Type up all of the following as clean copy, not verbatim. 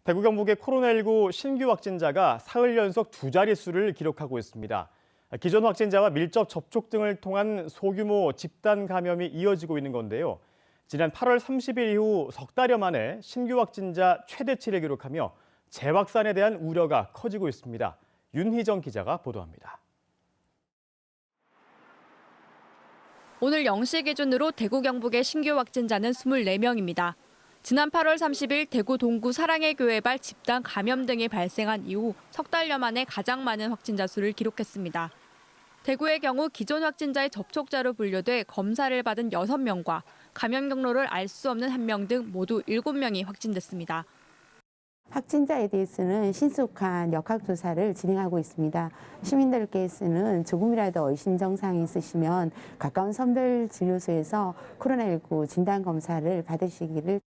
대구 경북의 코로나19 신규 확진자가 사흘 연속 두 자릿수를 기록하고 있습니다. 기존 확진자와 밀접 접촉 등을 통한 소규모 집단 감염이 이어지고 있는 건데요. 지난 8월 30일 이후 석 달여 만에 신규 확진자 최대치를 기록하며 재확산에 대한 우려가 커지고 있습니다. 윤희정 기자가 보도합니다. 오늘 0시 기준으로 대구 경북의 신규 확진자는 24명입니다. 지난 8월 30일 대구 동구 사랑의 교회발 집단 감염 등이 발생한 이후 석 달여 만에 가장 많은 확진자 수를 기록했습니다. 대구의 경우 기존 확진자의 접촉자로 분류돼 검사를 받은 6명과 감염 경로를 알 수 없는 1명 등 모두 7명이 확진됐습니다. 확진자에 대해서는 신속한 역학조사를 진행하고 있습니다. 시민들께서는 조금이라도 의심 증상이 있으시면 가까운 선별진료소에서 코로나19 진단검사를 받으시기를.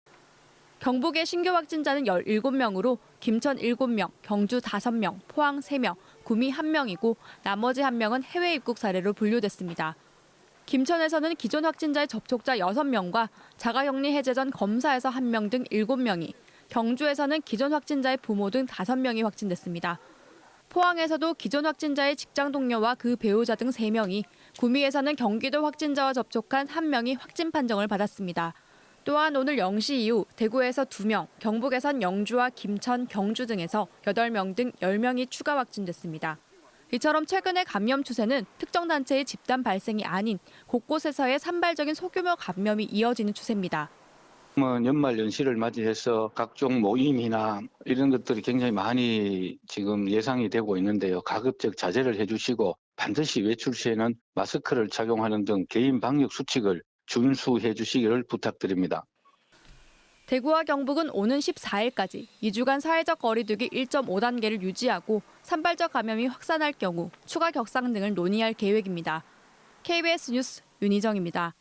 경북의 신규 확진자는 17명으로 김천 7명, 경주 5명, 포항 3명, 구미 1명이고 나머지 1명은 해외 입국 사례로 분류됐습니다. 김천에서는 기존 확진자의 접촉자 6명과 자가격리 해제 전 검사에서 1명 등 7명이, 경주에서는 기존 확진자의 부모 등 5명이 확진됐습니다. 포항에서도 기존 확진자의 직장 동료와 그 배우자 등 3명이, 구미에서는 경기도 확진자와 접촉한 1명이 확진 판정을 받았습니다. 또한 오늘 0시 이후 대구에서 2명, 경북에선 영주와 김천, 경주 등에서 8명 등 10명이 추가 확진됐습니다. 이처럼 최근의 감염 추세는 특정 단체의 집단 발생이 아닌 곳곳에서의 산발적인 소규모 감염이 이어지는 추세입니다. 연말 연시를 맞이해서 각종 모임이나 이런 것들이 굉장히 많이 지금 예상이 되고 있는데요. 가급적 자제를 해주시고 반드시 외출 시에는 마스크를 착용하는 등 개인 방역 수칙을 준수해 주시기를 부탁드립니다. 대구와 경북은 오는 14일까지 2주간 사회적 거리두기 1.5단계를 유지하고 산발적 감염이 확산할 경우 추가 격상 등을 논의할 계획입니다. KBS 뉴스 윤희정입니다.